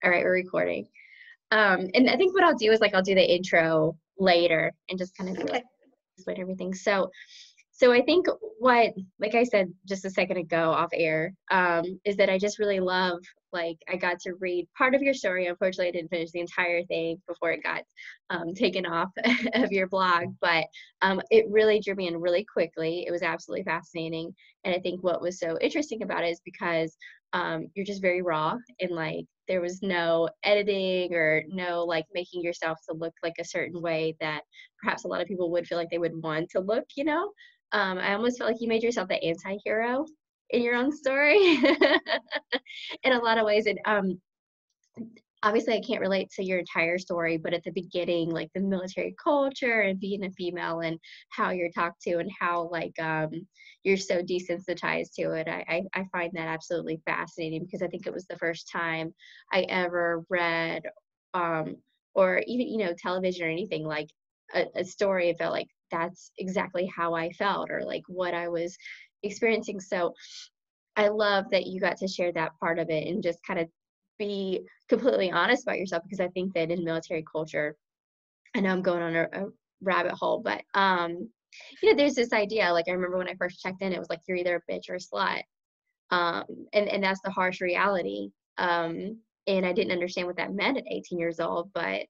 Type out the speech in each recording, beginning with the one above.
All right, we're recording. And I think what I'll do is like I'll do the intro later and just kind of do Okay. like explain everything. So I think what, like I said just a second ago off air, is that I just really love, like, I got to read part of your story. Unfortunately, I didn't finish the entire thing before it got taken off of your blog, but it really drew me in really quickly. It was absolutely fascinating. And I think what was so interesting about it is because you're just very raw, and like there was no editing or no like making yourself to look like a certain way that perhaps a lot of people would feel like they would want to look, you know. I almost felt like you made yourself the anti-hero in your own story in a lot of ways. And obviously I can't relate to your entire story, but at the beginning, like the military culture and being a female and how you're talked to and how like you're so desensitized to it. I find that absolutely fascinating because I think it was the first time I ever read um or even, you know, television or anything like a story. It felt like that's exactly how I felt or like what I was experiencing. So I love that you got to share that part of it and just kind of be completely honest about yourself, because I think that in military culture, I know I'm going on a rabbit hole, but you know, there's this idea, like I remember when I first checked in, it was like you're either a bitch or a slut. Um, and that's the harsh reality. And I didn't understand what that meant at 18 years old, but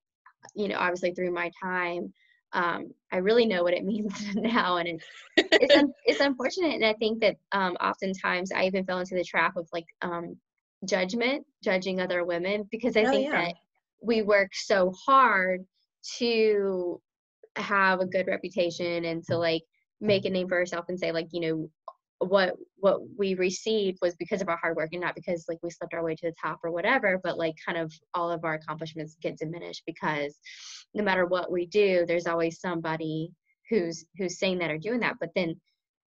you know, obviously through my time, I really know what it means now, and it's unfortunate. And I think that oftentimes I even fell into the trap of like judging other women, because I Oh think yeah. that we work so hard to have a good reputation and to like make a name for ourselves and say like, you know, what we received was because of our hard work and not because like we slept our way to the top or whatever. But like kind of all of our accomplishments get diminished because no matter what we do, there's always somebody who's saying that or doing that. But then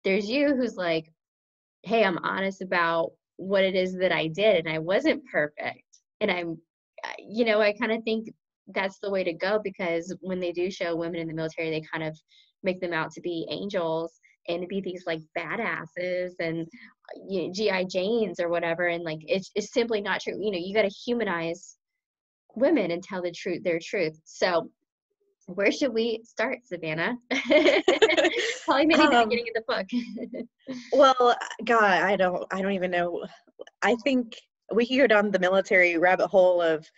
there's you who's like, hey, I'm honest about what it is that I did, and I wasn't perfect. And you know, I kind of think that's the way to go, because when they do show women in the military, they kind of make them out to be angels and to be these like badasses and you know, GI Janes or whatever. And like it's simply not true. You know, you got to humanize women and tell their truth. So where should we start, Savannah? Probably maybe the um beginning of the book. well, God, I don't even know. I think we could go down the military rabbit hole of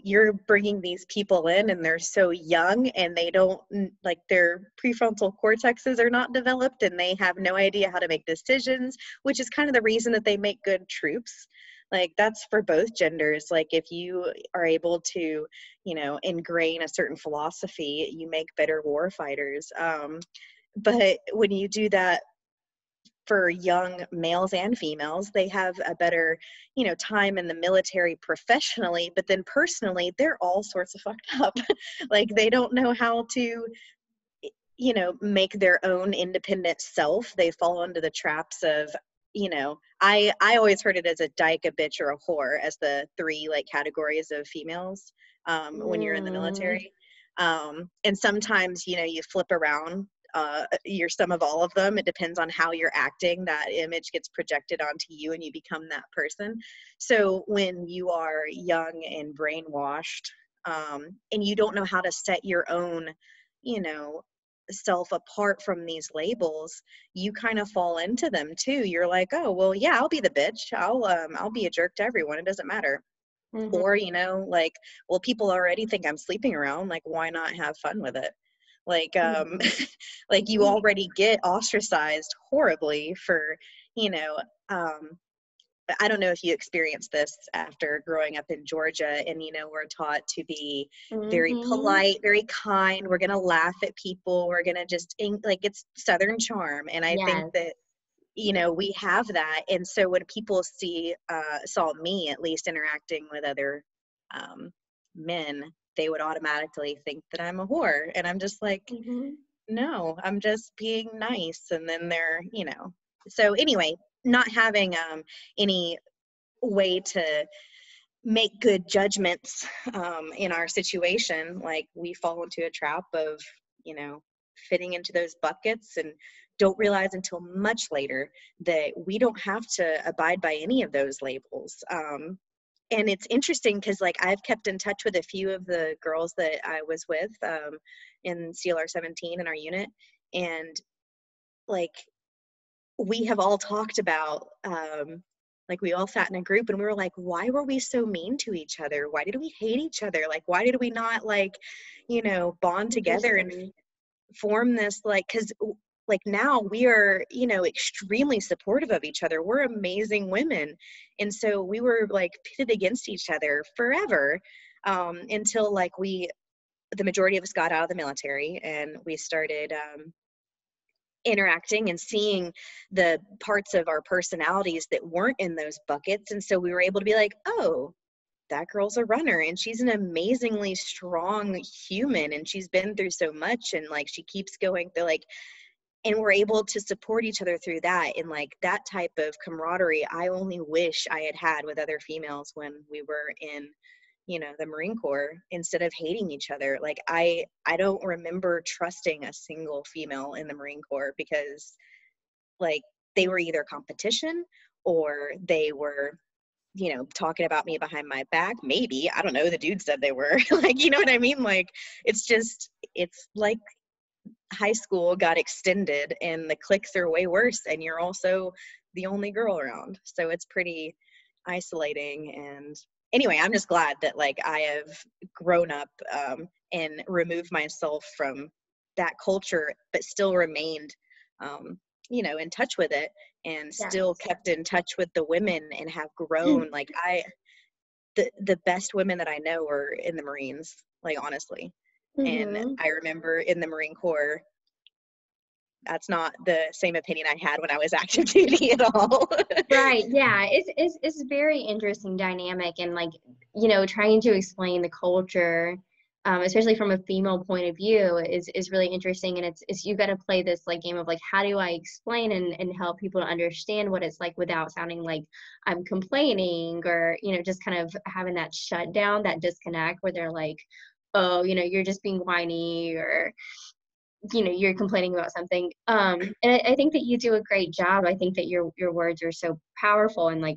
you're bringing these people in and they're so young and they don't like their prefrontal cortexes are not developed and they have no idea how to make decisions, which is kind of the reason that they make good troops. Like that's for both genders. Like if you are able to, you know, ingrain a certain philosophy, you make better war fighters. But when you do that for young males and females, they have a better, you know, time in the military professionally, but then personally, they're all sorts of fucked up. Like they don't know how to, you know, make their own independent self. They fall into the traps of, you know, I always heard it as a dyke, a bitch, or a whore as the three like categories of females when you're in the Mm. military. And sometimes, you know, you flip around. You're some of all of them. It depends on how you're acting. That image gets projected onto you and you become that person. So when you are young and brainwashed and you don't know how to set your own, you know, self apart from these labels, you kind of fall into them too. You're like, oh well, yeah, I'll be the bitch. I'll be a jerk to everyone. It doesn't matter. Mhm. Or, you know, like, well, people already think I'm sleeping around. Like, why not have fun with it? Like, Mhm. like you already get ostracized horribly for, you know, I don't know if you experienced this after growing up in Georgia and, you know, we're taught to be very Mhm. polite, very kind. We're going to laugh at people. We're going to just, like, it's Southern charm. And I think Yes. that, you know, we have that. And so when people saw me at least interacting with other um, men, they would automatically think that I'm a whore. And I'm just like, Mhm. no, I'm just being nice. And then they're, you know, so anyway, not having any way to make good judgments in our situation, like we fall into a trap of, you know, fitting into those buckets and don't realize until much later that we don't have to abide by any of those labels. and it's interesting because like I've kept in touch with a few of the girls that I was with in CLR 17 in our unit, and like we have all talked about like we all sat in a group and we were like, why were we so mean to each other? Why did we hate each other? Like, why did we not like, bond together and Interesting. form this, like, because like now we are, extremely supportive of each other. We're amazing women. And so we were like pitted against each other forever, until like the majority of us got out of the military and we started interacting and seeing the parts of our personalities that weren't in those buckets. And so we were able to be like, oh, that girl's a runner and she's an amazingly strong human and she's been through so much and like she keeps going through, like, and we're able to support each other through that. And like that type of camaraderie I only wish I had had with other females when we were in the Marine Corps, instead of hating each other. Like I don't remember trusting a single female in the Marine Corps because like they were either competition or they were talking about me behind my back. Maybe, I don't know, the dude said they were like, you know what I mean? Like it's like high school got extended and the cliques are way worse and you're also the only girl around, so it's pretty isolating. And anyway, I'm just glad that like I have grown up and removed myself from that culture but still remained in touch with it and still Yes. kept in touch with the women and have grown. Like the best women that I know are in the Marines, like honestly. And Mm-hmm. I remember in the Marine Corps, that's not the same opinion I had when I was active duty at all. Right. Yeah. It's very interesting dynamic, and like, trying to explain the culture, especially from a female point of view, is really interesting. And it's you got to play this like game of like, how do I explain and help people to understand what it's like without sounding like I'm complaining, or, just kind of having that shutdown, that disconnect where they're like, oh, you're just being whiny, or you're complaining about something. And I think that you do a great job. I think that your words are so powerful, and like,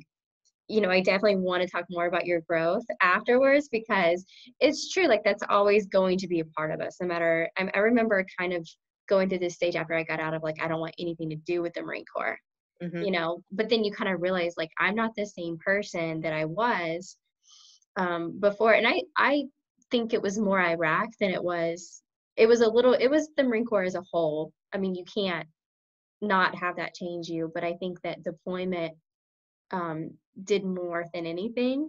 I definitely want to talk more about your growth afterwards, because it's true, like that's always going to be a part of us, no matter. I remember kind of going through this stage after I got out of like, I don't want anything to do with the Marine Corps, Hmm. but then you kind of realize like I'm not the same person that I was before. And I think it was more Iraq than it was the Marine Corps as a whole. I mean, you can't not have that change you, but I think that deployment um, did more than anything.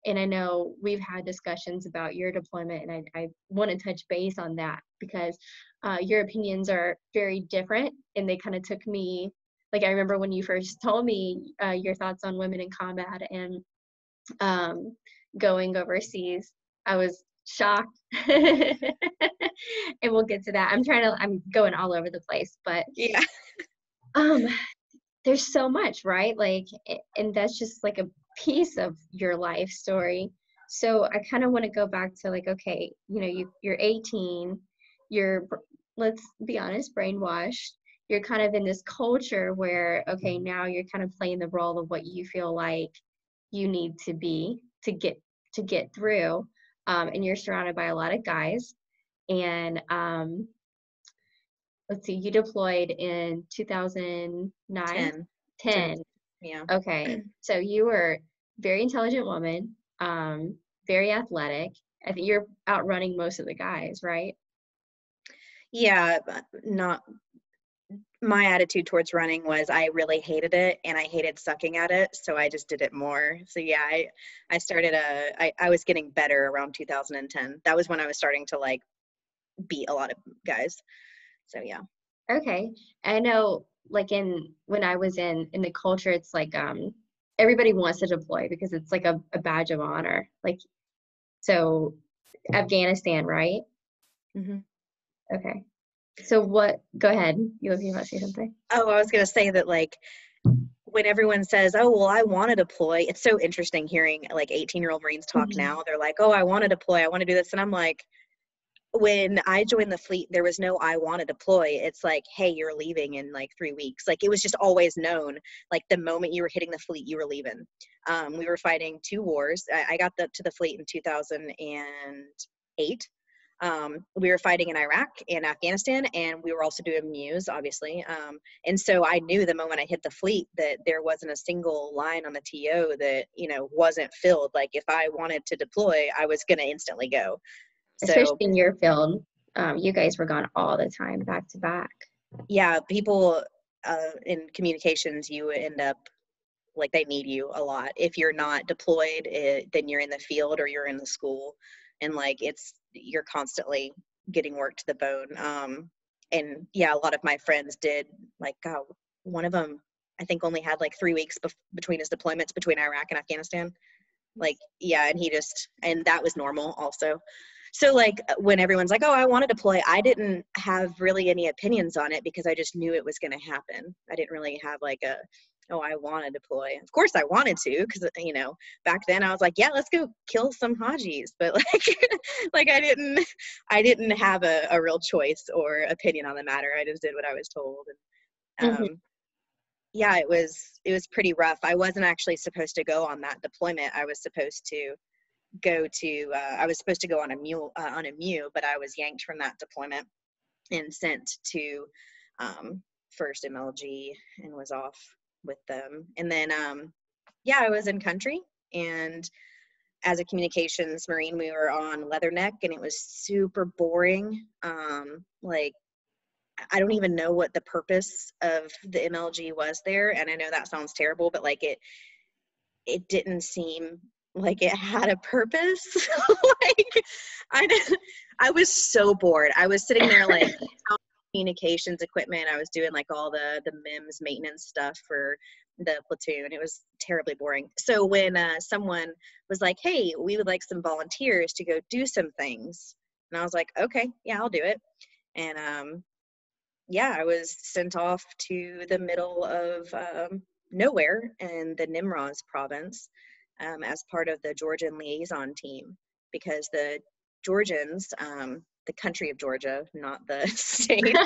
And I know we've had discussions about your deployment, and I want to touch base on that, because your opinions are very different, and they kind of took me, like, I remember when you first told me your thoughts on women in combat and um, going overseas, I was shocked. And we'll get to that. I'm going all over the place, but Yeah. um, there's so much, right? Like, and that's just like a piece of your life story. So I kind of want to go back to like, okay, you're 18, you're, let's be honest, brainwashed. You're kind of in this culture where, okay, now you're kind of playing the role of what you feel like you need to be to get through. And you're surrounded by a lot of guys. And let's see, you deployed in 2009, 10. 10. Yeah. Okay. So you were very intelligent woman, very athletic. I think you're outrunning most of the guys, right? Yeah, but not my attitude towards running was I really hated it and I hated sucking at it, so I just did it more. So yeah, I started I was getting better around 2010. That was when I was starting to like beat a lot of guys. So yeah. Okay. I know, like, when I was in the culture, it's like everybody wants to deploy because it's like a badge of honor. Like, so Afghanistan, right? Hmm. Okay. So go ahead. You were about to say something? Oh, I was gonna say that like when everyone says, "Oh, well, I want to deploy," it's so interesting hearing like 18-year-old Marines talk Mhm. now. They're like, "Oh, I want to deploy. I want to do this," and I'm like, when I joined the fleet, there was no I want to deploy. It's like, hey, you're leaving in like 3 weeks. Like, it was just always known. Like, the moment you were hitting the fleet, you were leaving. We were fighting 2 wars. I got to the fleet in 2008. We were fighting in Iraq and Afghanistan, and we were also doing MEUs, obviously. And so I knew the moment I hit the fleet that there wasn't a single line on the TO that, wasn't filled. Like, if I wanted to deploy, I was going to instantly go. Especially So in your field, you guys were gone all the time, back to back. yeah, people in communications, you end up like they need you a lot. If you're not deployed, then you're in the field or you're in the school, and like you're constantly getting work to the bone. And yeah, a lot of my friends did, like, God, one of them I think only had like 3 weeks between his deployments between Iraq and Afghanistan. Like, yeah, and that was normal also. So like, when everyone's like, oh, I want to deploy, I didn't have really any opinions on it because I just knew it was going to happen. I didn't really have like oh, I want to deploy. Of course I wanted to, because, back then I was like, yeah, let's go kill some Hajis. But like, like I didn't have a real choice or opinion on the matter. I just did what I was told. And yeah, it was pretty rough. I wasn't actually supposed to go on that deployment. I was supposed to go on a MEU, but I was yanked from that deployment and sent to first MLG and was off with them. And then yeah, I was in country, and as a communications Marine, we were on Leatherneck, and it was super boring. Like, I don't even know what the purpose of the MLG was there, and I know that sounds terrible, but like, it didn't seem like it had a purpose. Like, I was so bored. I was sitting there like communications equipment. I was doing like all the MIMS maintenance stuff for the platoon. It was terribly boring. So when someone was like, hey, we would like some volunteers to go do some things, and I was like, okay, yeah, I'll do it. And yeah, I was sent off to the middle of nowhere in the Nimroz province as part of the Georgian liaison team, because the Georgians, the country of Georgia, not the state.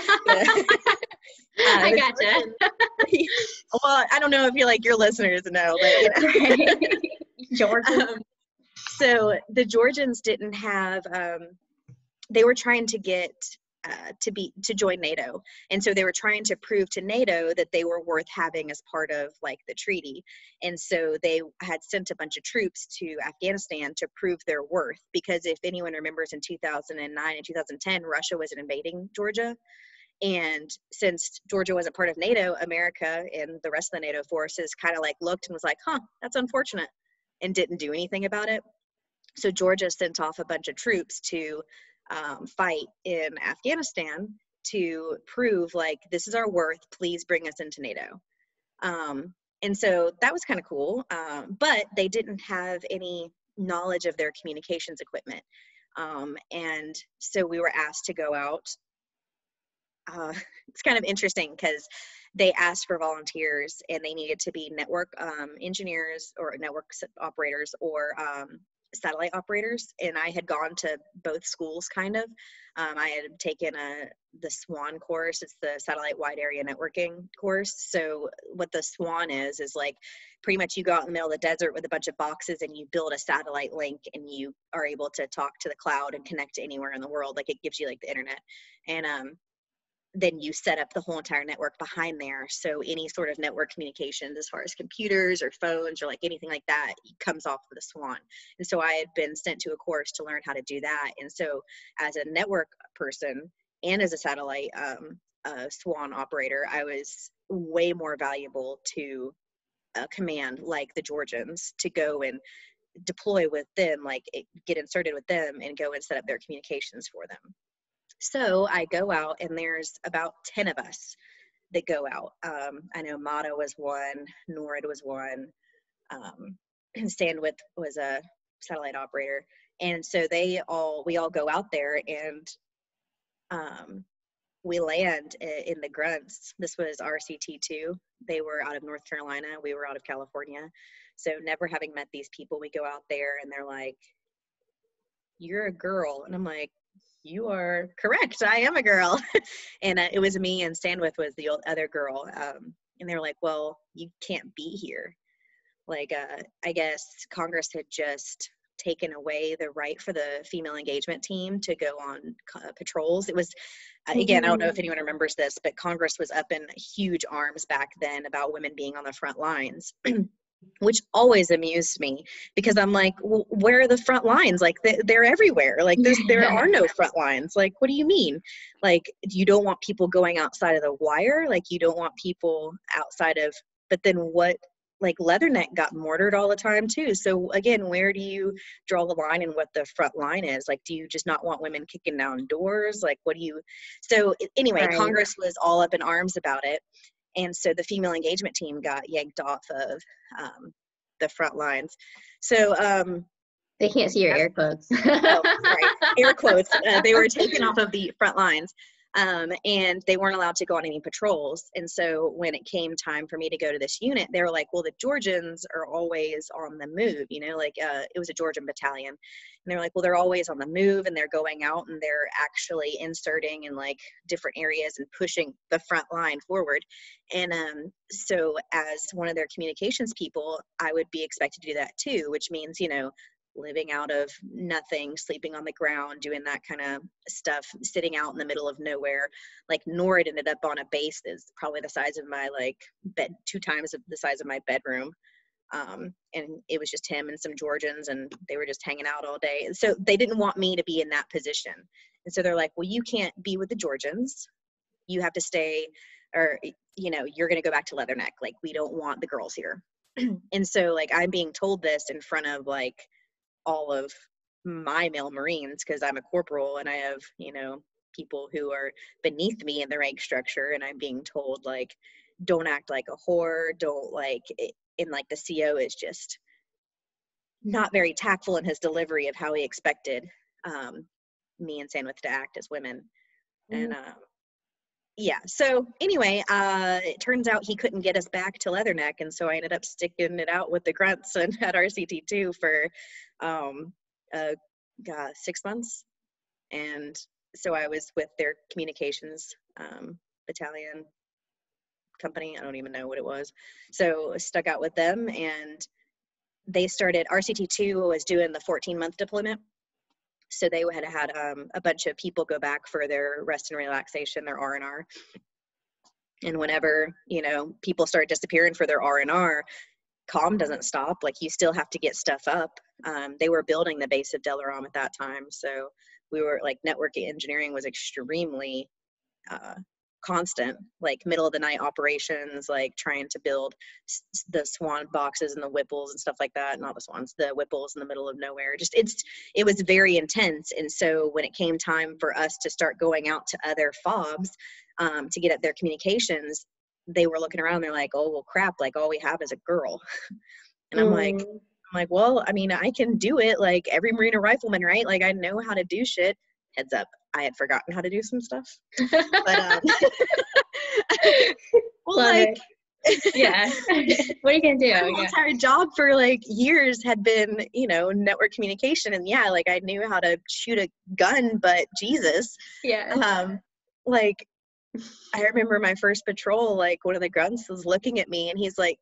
I gotcha. Well, I don't know if your listeners know, but Georgia. So the Georgians didn't have. They were trying to get to join NATO, and so they were trying to prove to NATO that they were worth having as part of like the treaty. And so they had sent a bunch of troops to Afghanistan to prove their worth, because if anyone remembers, in 2009 and 2010, Russia was invading Georgia. And since Georgia wasn't part of NATO, America and the rest of the NATO forces kind of like looked and was like, huh, that's unfortunate, and didn't do anything about it. So Georgia sent off a bunch of troops to fight in Afghanistan to prove like, this is our worth, please bring us into NATO. And so that was kind of cool, but they didn't have any knowledge of their communications equipment. And so we were asked to go out. It's kind of interesting because they asked for volunteers, and they needed to be network engineers or network operators or satellite operators. And I had gone to both schools kind of. I had taken the SWAN course. It's the Satellite Wide Area Networking course. So what the SWAN is like, pretty much you go out in the middle of the desert with a bunch of boxes, and you build a satellite link, and you are able to talk to the cloud and connect to anywhere in the world. Like, it gives you like the internet. And then you set up the whole entire network behind there. So any sort of network communications, as far as computers or phones or like anything like that, comes off of the SWAN. And so I had been sent to a course to learn how to do that. And so as a network person and as a satellite SWAN operator, I was way more valuable to a command like the Georgians, to go and deploy with them, like get inserted with them and go and set up their communications for them. So I go out, and there's about 10 of us that go out. I know Mata was one, Norad was one, Sandwith was a satellite operator. And so we all go out there, and we land in the Grunts. This was RCT2. They were out of North Carolina. We were out of California. So never having met these people, we go out there, and they're like, you're a girl. And I'm like, you are correct. I am a girl. And it was me, and Sandwith was the other girl. And they were like, well, you can't be here. Like, I guess Congress had just taken away the right for the female engagement team to go on patrols. It was, again, I don't know if anyone remembers this, but Congress was up in huge arms back then about women being on the front lines. Which always amused me, because I'm like, well, where are the front lines? Like, they're everywhere. Like, there are no front lines. Like, what do you mean? Like, you don't want people going outside of the wire? Like, you don't want people outside of, but then what? Like, Leatherneck got mortared all the time too. So again, where do you draw the line and what the front line is? Like, do you just not want women kicking down doors? Like, what do you, so anyway, right. Congress was all up in arms about it. And so the female engagement team got yanked off of the front lines. So they can't see your air quotes. Oh, sorry, air quotes. They were taken off of the front lines, and they weren't allowed to go on any patrols. And so when it came time for me to go to this unit, they were like, well, the Georgians are always on the move, you know, like it was a Georgian battalion. And they're like, well, they're always on the move, and they're going out and they're actually inserting in like different areas and pushing the front line forward. And so as one of their communications people, I would be expected to do that too, which means, you know, living out of nothing, sleeping on the ground, doing that kind of stuff, sitting out in the middle of nowhere. Like, Nord ended up on a base that's probably the size of my like bed, 2 times the size of my bedroom. And it was just him and some Georgians, and they were just hanging out all day. And so they didn't want me to be in that position. And so they're like, well, you can't be with the Georgians. You have to stay, or, you know, you're going to go back to Leatherneck. Like, we don't want the girls here. And so like, I'm being told this in front of like all of my male Marines, because I'm a corporal and I have, you know, people who are beneath me in the rank structure, and I'm being told like, don't act like a whore, don't like it. And like, the CO is just not very tactful in his delivery of how he expected me and Sandwith to act as women. And yeah, so anyway, it turns out he couldn't get us back to Leatherneck, and so I ended up sticking it out with the grunts and at RCT2 for 6 months. And so I was with their communications battalion company. I don't even know what it was. So I stuck out with them, and they started, RCT2 was doing the 14-month deployment. So they had a bunch of people go back for their rest and relaxation, their R&R. And whenever, you know, people start disappearing for their R&R, comm doesn't stop. Like, you still have to get stuff up. They were building the base of Delaram at that time. So we were like, network engineering was extremely constant, like middle of the night operations, like trying to build the swan boxes and the Whipples and stuff like that. Not the swans, the Whipples in the middle of nowhere. Just, it was very intense. And so when it came time for us to start going out to other FOBs to get at their communications, they were looking around, they're like, oh, well, crap, like, all we have is a girl. And I'm like, well, I mean, I can do it, like every Marine or rifleman, right? Like, I know how to do shit. Heads up, I had forgotten how to do some stuff. But well, like, yeah. What are you gonna do? My entire job for like years had been, you know, network communication, and yeah, like, I knew how to shoot a gun, but Jesus. Yeah. Like, I remember my first patrol, like, one of the grunts was looking at me, and he's like,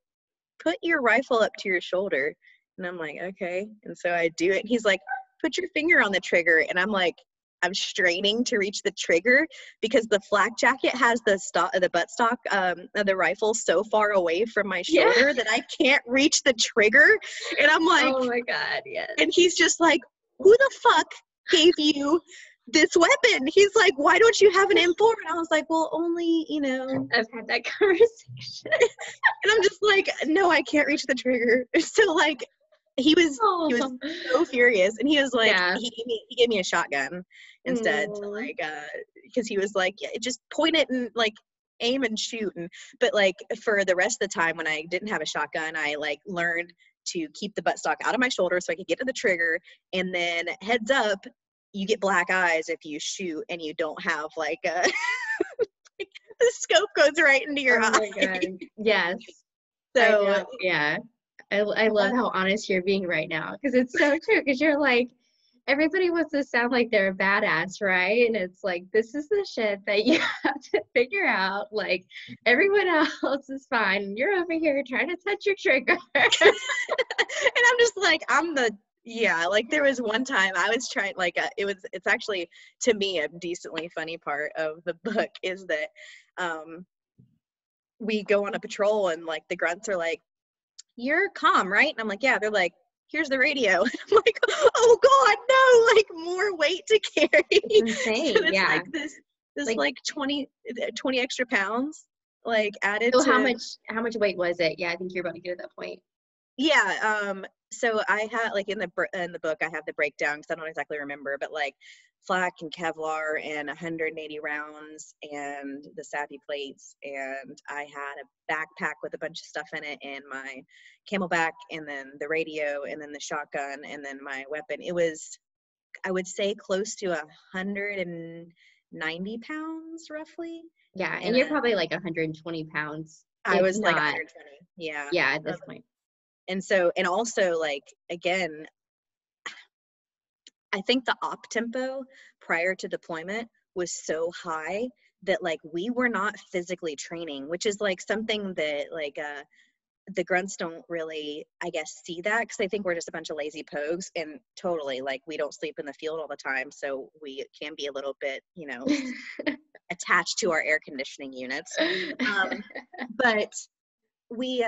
put your rifle up to your shoulder. And I'm like, okay. And so I do it. And he's like, put your finger on the trigger. And I'm like, I'm straining to reach the trigger because the flak jacket has the buttstock of the rifle so far away from my shoulder that I can't reach the trigger. And I'm like, oh my God, yes. And he's just like, who the fuck gave you this weapon? He's like, why don't you have an M4? And I was like, well, only, you know, I've had that conversation. And I'm just like, no, I can't reach the trigger. So like, he was so furious, and he was like, he gave me a shotgun instead, to like, because he was like, yeah, just point it and like aim and shoot. And but like, for the rest of the time when I didn't have a shotgun, I like learned to keep the buttstock out of my shoulder so I could get to the trigger. And then heads up, you get black eyes if you shoot and you don't have like a the scope goes right into your eye. My God. Yes. So yeah. I love how honest you're being right now, because it's so true, because you're like, everybody wants to sound like they're a badass, right? And it's like, this is the shit that you have to figure out. Like, everyone else is fine, and you're over here trying to touch your trigger. And I'm just like, yeah, like there was one time I was trying, like, it's actually, to me, a decently funny part of the book is that we go on a patrol and like the grunts are like, "You're calm, right?" And I'm like, "Yeah." They're like, "Here's the radio." And I'm like, "Oh God, no, like more weight to carry." Insane, So it's yeah. like this like 20 extra pounds like added So to. how much weight was it? Yeah, I think you're about to get to that point. Yeah, so I had, like, in the book, I have the breakdown because I don't exactly remember, but like flak and Kevlar and 180 rounds and the Savvy plates, and I had a backpack with a bunch of stuff in it and my Camelback and then the radio and then the shotgun and then my weapon. It was, I would say, close to 190 pounds roughly. Yeah, and And you're probably like 120 pounds, I if was like not, 120. Yeah. yeah, at this point. And so, and also, like, again, I think the op tempo prior to deployment was so high that like we were not physically training, which is like something that like the grunts don't really, I guess, see that because they think we're just a bunch of lazy pogues, and totally, like, we don't sleep in the field all the time, so we can be a little bit, attached to our air conditioning units. But we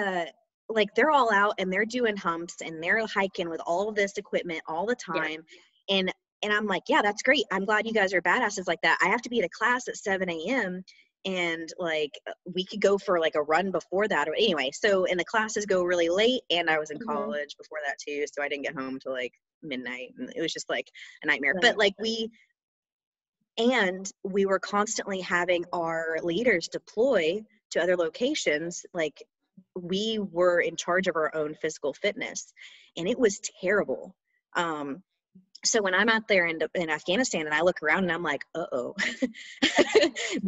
like they're all out and they're doing humps and they're hiking with all of this equipment all the Yeah. time. And I'm like, yeah, that's great. I'm glad you guys are badasses like that. I have to be at a class at 7 a.m. and like we could go for like a run before that. Or anyway, so, and the classes go really late, and I was in college before that too, so I didn't get home till like midnight, and it was just like a nightmare. Right. But like we were constantly having our leaders deploy to other locations. Like we were in charge of our own physical fitness, and it was terrible. So when I'm out there in Afghanistan and I look around and I'm like, uh-oh,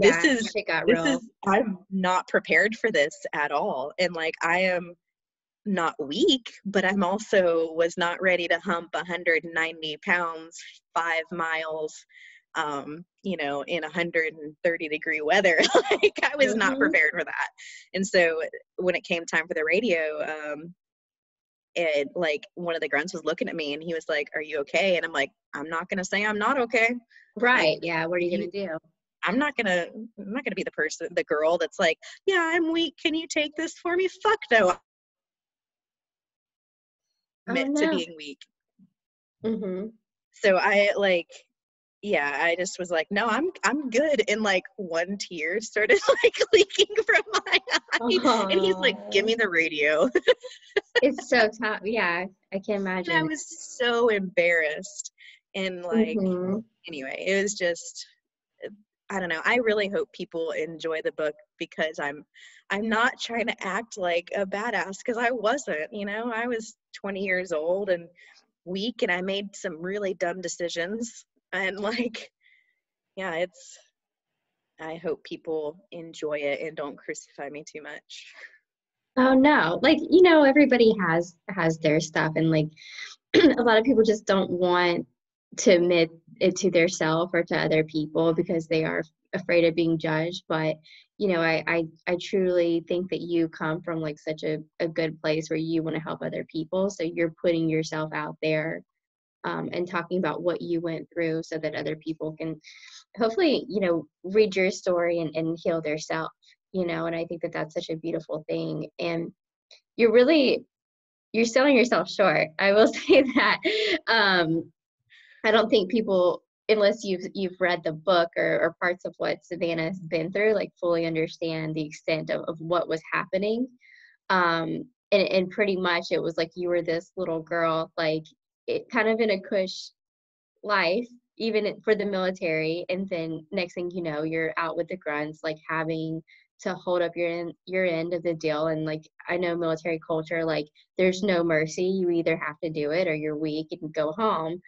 Shit got real. I'm not prepared for this at all. And like, I am not weak, but I'm also was not ready to hump 190 pounds, 5 miles, in 130-degree weather. Like I was not prepared for that. And so when it came time for the radio, and like one of the grunts was looking at me and he was like, "Are you okay?" And I'm like, "I'm not gonna say I'm not okay." Right. Like, Yeah. What are you gonna do? I'm not gonna be the girl that's like, "Yeah, I'm weak. Can you take this for me?" Fuck no. Oh To no. being weak. So I just was like, "No, I'm good." And like one tear started like leaking from my eye, and he's like, "Give me the radio." It's so tough. Yeah, I can imagine. And I was so embarrassed. And like, anyway, it was just, I don't know. I really hope people enjoy the book because I'm not trying to act like a badass, because I wasn't. I was 20 years old and weak, and I made some really dumb decisions. And like, yeah, I hope people enjoy it and don't crucify me too much. Oh no. Like, everybody has their stuff, and like a lot of people just don't want to admit it to their self or to other people because they are afraid of being judged. But I truly think that you come from like such a good place where you want to help other people, so you're putting yourself out there, and talking about what you went through so that other people can hopefully read your story and heal their self. And I think that that's such a beautiful thing, and you're selling yourself short. I will say that. I don't think people, unless you've read the book or parts of what Savannah has been through, like fully understand the extent of what was happening. And pretty much it was like you were this little girl, like it kind of in a cush life, even for the military, and then next thing you know, you're out with the grunts, like having to hold up your end of the deal. And like, I know military culture, like there's no mercy. You either have to do it or you're weak and go home.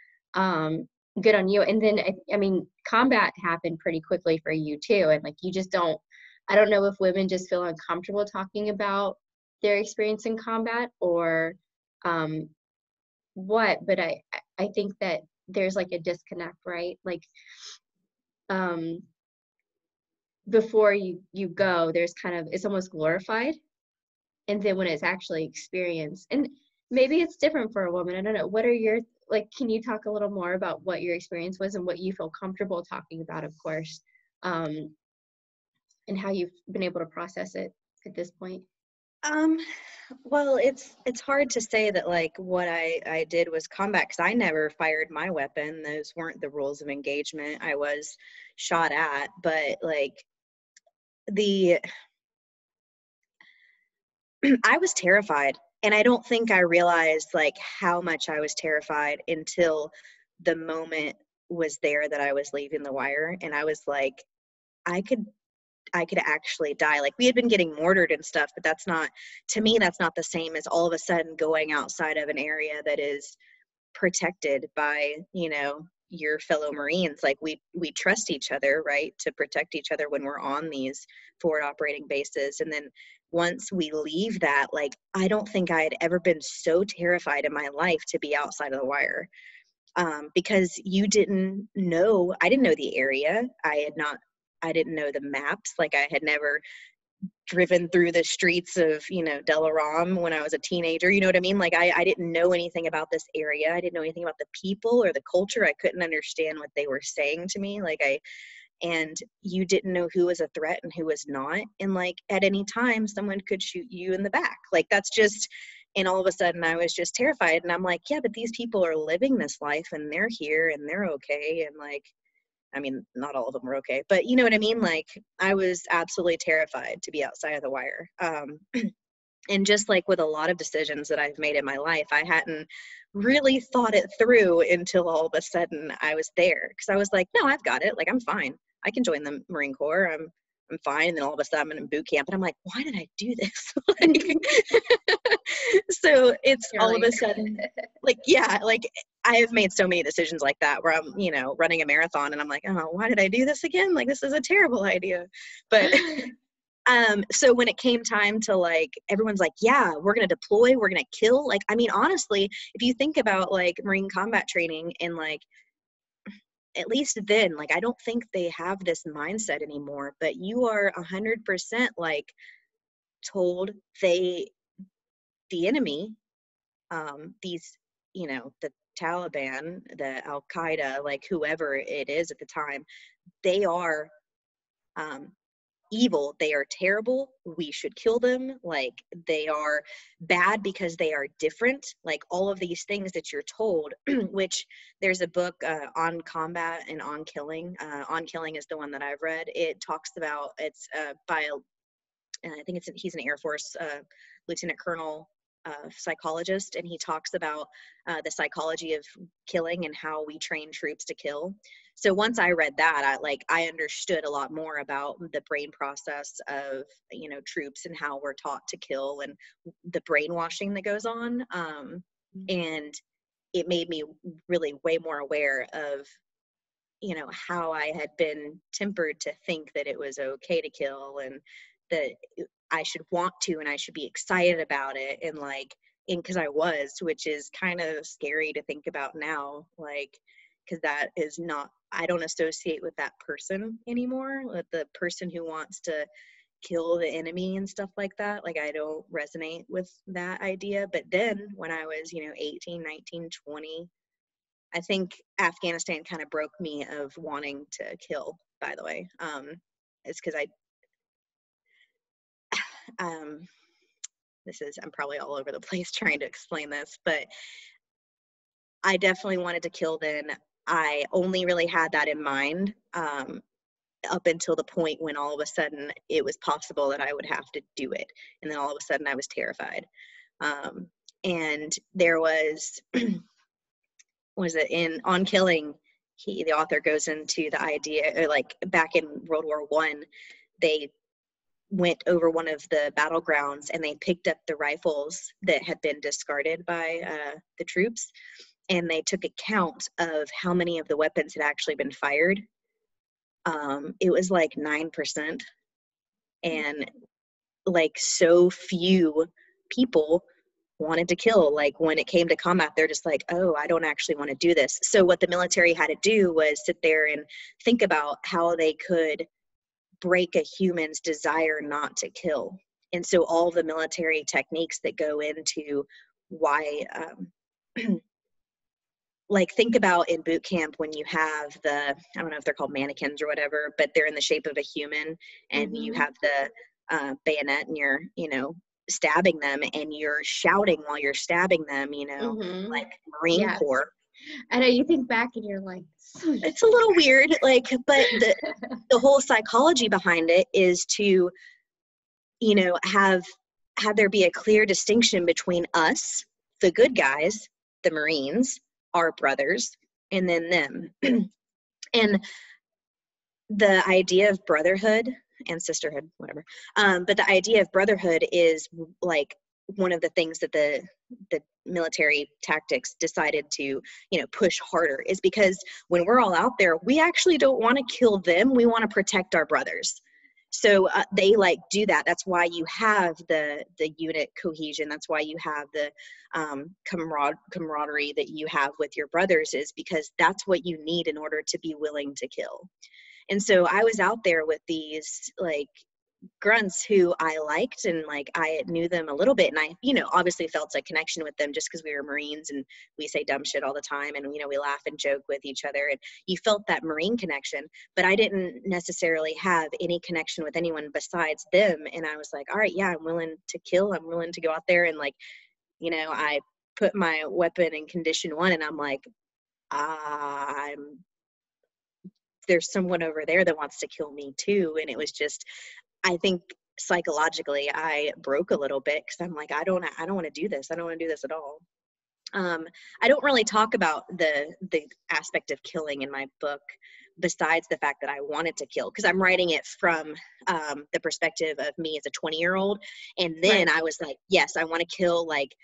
Good on you. And then I mean, combat happened pretty quickly for you too, and like you just don't, I don't know if women just feel uncomfortable talking about their experience in combat or what, but I think that there's like a disconnect, right? Like before you go, there's kind of, it's almost glorified, and then when it's actually experienced, and maybe it's different for a woman, I don't know, what are your, like, can you talk a little more about what your experience was and what you feel comfortable talking about, of course, and how you've been able to process it at this point? Um, well, it's hard to say that like what I did was combat, because I never fired my weapon. Those weren't the rules of engagement. I was shot at, but like the I was terrified, and I don't think I realized like how much I was terrified until the moment was there that I was leaving the wire, and I was like, I could I could actually die. Like, we had been getting mortared and stuff, but that's not, to me, that's not the same as all of a sudden going outside of an area that is protected by, you know, your fellow Marines. Like, we trust each other, right, to protect each other when we're on these forward operating bases. And then once we leave that, like, I don't think I had ever been so terrified in my life to be outside of the wire. Because you didn't know, I didn't know the area. I didn't know the maps. Like, I had never driven through the streets of, you know, Delaram when I was a teenager. You know what I mean? Like, I didn't know anything about this area. I didn't know anything about the people or the culture. I couldn't understand what they were saying to me. And you didn't know who was a threat and who was not. And like, at any time, someone could shoot you in the back. Like, that's just, and all of a sudden I was just terrified. And I'm like, yeah, but these people are living this life and they're here and they're okay. And like, I mean, not all of them were okay, but you know what I mean? Like, I was absolutely terrified to be outside of the wire. And just like with a lot of decisions that I've made in my life, I hadn't really thought it through until all of a sudden I was there. Because I was like, no, I've got it. Like, I'm fine. I can join the Marine Corps. I'm fine. And then all of a sudden I'm in boot camp, and I'm like, why did I do this? Like, so it's all of Really? a sudden, like, yeah, like, I have made so many decisions like that where I'm, you know, running a marathon and I'm like, oh, why did I do this again? Like, this is a terrible idea. But so when it came time to, like, everyone's like, yeah, we're going to deploy, we're going to kill. Like, I mean, honestly, if you think about like Marine combat training, and like, at least then, like, I don't think they have this mindset anymore, but you are 100% like told the enemy, these, you know, the Taliban, the Al Qaeda, like whoever it is at the time, they are um, evil. They are terrible. We should kill them. Like, they are bad because they are different. Like, all of these things that you're told, which there's a book on combat and on killing. On Killing is the one that I've read. It talks about, it's by and I think he's an Air Force lieutenant colonel psychologist, and he talks about the psychology of killing and how we train troops to kill. So once I read that, I understood a lot more about the brain process of, you know, troops and how we're taught to kill and the brainwashing that goes on. And it made me really way more aware of, you know, how I had been tempered to think that it was okay to kill, and that I should want to, and I should be excited about it. And like, and because I was, which is kind of scary to think about now, like, because that is not, I don't associate with that person anymore, with the person who wants to kill the enemy and stuff like that. Like, I don't resonate with that idea. But then when I was, you know, 18, 19, 20, I think Afghanistan kind of broke me of wanting to kill, by the way. It's because um, I'm probably all over the place trying to explain this, but I definitely wanted to kill then. I only really had that in mind up until the point when all of a sudden it was possible that I would have to do it. And then all of a sudden I was terrified. And there was it in On Killing, the author goes into the idea, or like back in World War I, they went over one of the battlegrounds and they picked up the rifles that had been discarded by the troops, and they took account of how many of the weapons had actually been fired. It was like 9%, and like, so few people wanted to kill. Like when it came to combat, they're just like, oh, I don't actually want to do this. So what the military had to do was sit there and think about how they could break a human's desire not to kill. And so all the military techniques that go into why, like think about in boot camp when you have the, I don't know if they're called mannequins or whatever, but they're in the shape of a human, and you have the bayonet and you're, stabbing them, and you're shouting while you're stabbing them, like Marine Yes. Corps. I know, you think back and you're like, it's a little weird, like, but the whole psychology behind it is to, have there be a clear distinction between us, the good guys, the Marines, our brothers, and then them. And the idea of brotherhood and sisterhood, whatever. But the idea of brotherhood is like one of the things that the military tactics decided to, push harder, is because when we're all out there, we actually don't want to kill them. We want to protect our brothers. So they like do that. That's why you have the unit cohesion. That's why you have the camaraderie that you have with your brothers, is because that's what you need in order to be willing to kill. And so I was out there with these like grunts who I liked, and like I knew them a little bit, and I, obviously felt a connection with them just because we were Marines and we say dumb shit all the time, and we laugh and joke with each other, and you felt that Marine connection. But I didn't necessarily have any connection with anyone besides them. And I was like, all right, yeah, I'm willing to kill. I'm willing to go out there, and like, I put my weapon in condition 1, and I'm like, there's someone over there that wants to kill me too. And it was just, I think psychologically I broke a little bit, because I'm like, I don't want to do this. I don't want to do this at all. I don't really talk about the aspect of killing in my book, besides the fact that I wanted to kill, because I'm writing it from the perspective of me as a 20-year-old. And then I was like, yes, I want to kill. Like,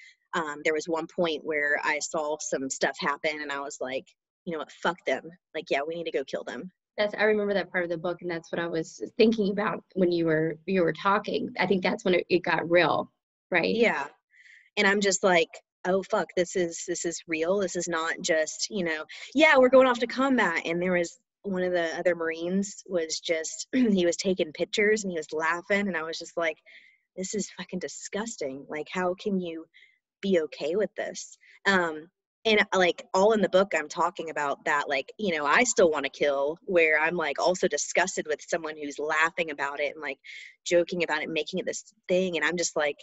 there was one point where I saw some stuff happen, and I was like, you know what, fuck them. Like, yeah, we need to go kill them. I remember that part of the book, and that's what I was thinking about when you were talking. I think that's when it got real, right? Yeah. And I'm just like, oh fuck, this is real. This is not just, yeah, we're going off to combat. And there was one of the other Marines was just, he was taking pictures and he was laughing, and I was just like, this is fucking disgusting. Like, how can you be okay with this? And like all in the book, I'm talking about that, like, I still want to kill, where I'm like also disgusted with someone who's laughing about it and like joking about it, making it this thing. And I'm just like,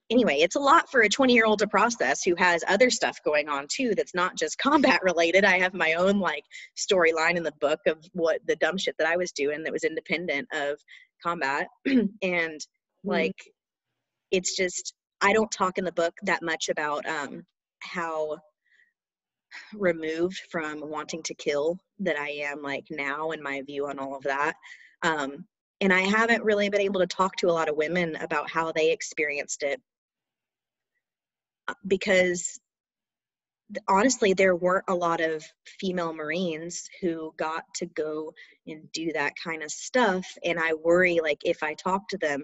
anyway, it's a lot for a 20-year-old to process, who has other stuff going on too that's not just combat related. I have my own like storyline in the book of what the dumb shit that I was doing that was independent of combat. And like, it's just, I don't talk in the book that much about how removed from wanting to kill that I am like now, and my view on all of that. And I haven't really been able to talk to a lot of women about how they experienced it, because honestly, there weren't a lot of female Marines who got to go and do that kind of stuff. And I worry, like, if I talk to them,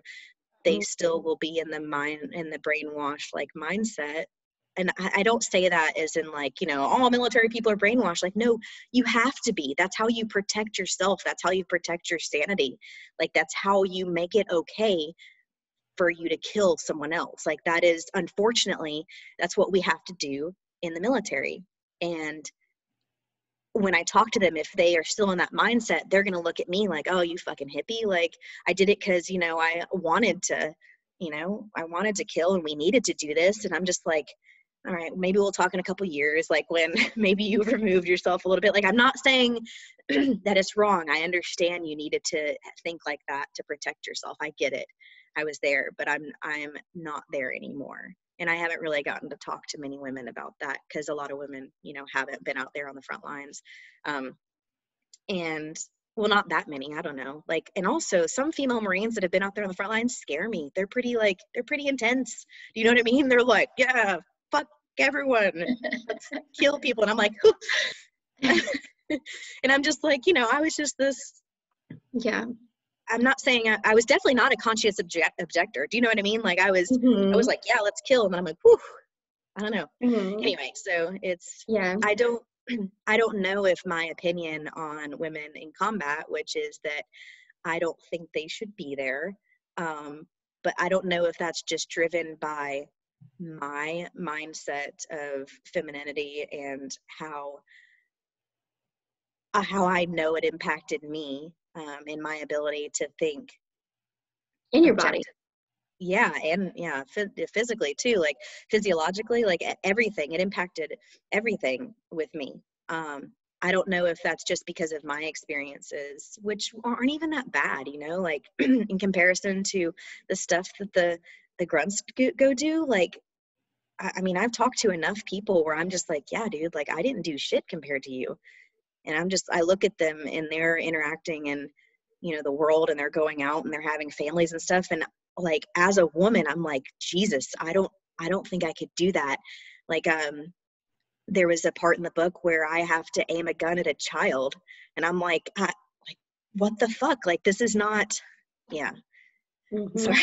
they still will be in the brainwashed like mindset. And I don't say that as in like, all military people are brainwashed. Like, no, you have to be. That's how you protect yourself. That's how you protect your sanity. Like, that's how you make it okay for you to kill someone else. Like, that is, unfortunately, that's what we have to do in the military. And when I talk to them, if they are still in that mindset, they're going to look at me like, oh, you fucking hippie. Like, I did it because, I wanted to kill, and we needed to do this. And I'm just like, all right, maybe we'll talk in a couple years, like when maybe you've removed yourself a little bit. Like, I'm not saying that it's wrong. I understand you needed to think like that to protect yourself. I get it. I was there, but I'm not there anymore. And I haven't really gotten to talk to many women about that, because a lot of women, haven't been out there on the front lines. And well, not that many, I don't know. Like, and also some female Marines that have been out there on the front lines scare me. They're pretty intense. Do you know what I mean? They're like, yeah, fuck everyone, let's kill people. And I'm like, and I'm just like, I was just this. Yeah. I'm not saying I was definitely not a conscious objector. Do you know what I mean? Like, I was like, yeah, let's kill. And then I'm like, whew, I don't know. Mhm. Anyway, so it's, Yeah. I don't, I don't know if my opinion on women in combat, which is that I don't think they should be there. But I don't know if that's just driven by my mindset of femininity and how I know it impacted me, in my ability to think In your body. objective. Yeah, and yeah, physically too, like physiologically, like everything. It impacted everything with me. Um, I don't know if that's just because of my experiences, which aren't even that bad, like in comparison to the stuff that the grunts go do. Like, I mean, I've talked to enough people where I'm just like, yeah, dude, like I didn't do shit compared to you. And I look at them and they're interacting in, the world, and they're going out and they're having families and stuff. And like, as a woman, I'm like, Jesus, I don't think I could do that. Like, there was a part in the book where I have to aim a gun at a child, and I'm like, like, what the fuck? Like, this is not, yeah, I'm Hmm. sorry.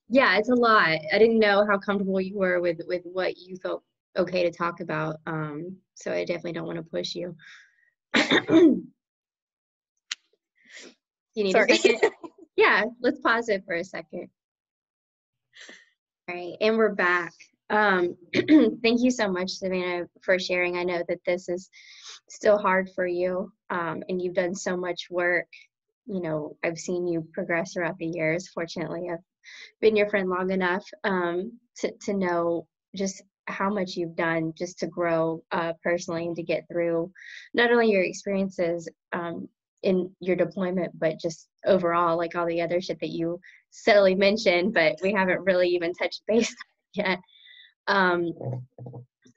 Yeah, it's a lot. I didn't know how comfortable you were with what you felt okay to talk about. So I definitely don't want to push you. You need a Sorry. second? Yeah, let's pause it for a second. All right, and we're back. Thank you so much, Savannah, for sharing. I know that this is still hard for you, and you've done so much work. I've seen you progress throughout the years. Fortunately, I've been your friend long enough to know just how much you've done just to grow personally and to get through not only your experiences in your deployment, but just overall, like all the other shit that you subtly mentioned, but we haven't really even touched base yet. Um,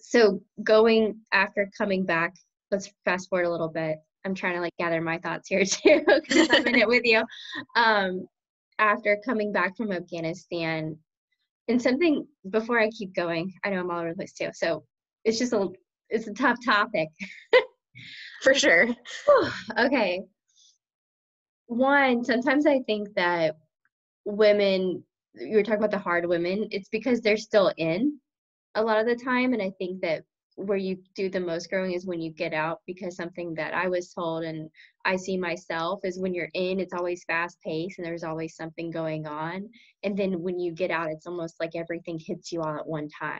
so going after coming back, let's fast forward a little bit. I'm trying to like gather my thoughts here too, because I'm in it with you. Um, After coming back from Afghanistan, and something before I keep going, I know I'm all over the place too. So it's just it's a tough topic. For sure. Okay. One, sometimes I think that women, you were talking about the hard women, it's because they're still in a lot of the time. And I think that where you do the most growing is when you get out, because something that I was told and I see myself is when you're in, it's always fast paced and there's always something going on. And then when you get out, it's almost like everything hits you all at one time,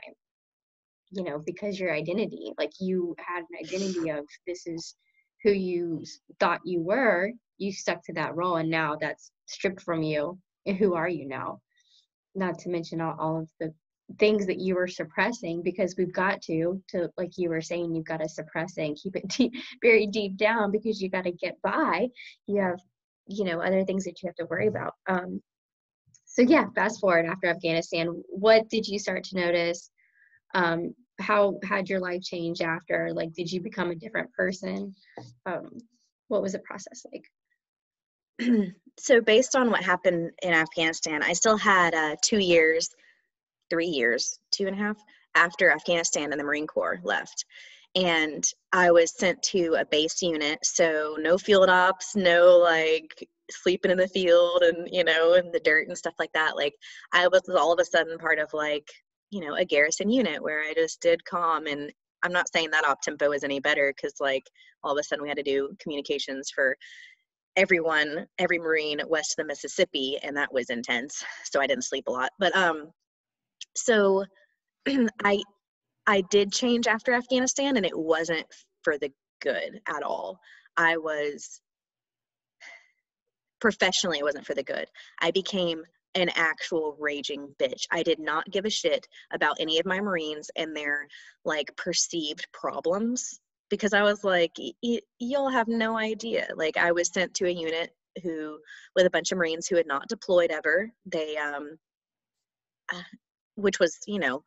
because your identity, like you had an identity of this is who you thought you were, you stuck to that role, and now that's stripped from you. And who are you now? Not to mention all of the things that you were suppressing, because we've got to like you were saying, you've got to suppress it and keep it deep, very deep down, because you got to get by. You have other things that you have to worry about. So yeah, fast forward after Afghanistan, what did you start to notice? How had your life changed after? Like, did you become a different person? What was the process like? So based on what happened in Afghanistan, I still had 2 years, 3 years, 2.5 after Afghanistan and the Marine Corps left. And I was sent to a base unit. So no field ops, no like sleeping in the field and, in the dirt and stuff like that. Like, I was all of a sudden part of like, a garrison unit where I just did comm. And I'm not saying that op tempo is any better, because like all of a sudden we had to do communications for everyone, every Marine west of the Mississippi, and that was intense. So I didn't sleep a lot. But so I I did change after Afghanistan, and it wasn't for the good at all. I was professionally, it wasn't for the good. I became an actual raging bitch. I did not give a shit about any of my Marines and their like perceived problems, because I was like, y'all have no idea. Like, I was sent to a unit with a bunch of Marines who had not deployed ever. They which was,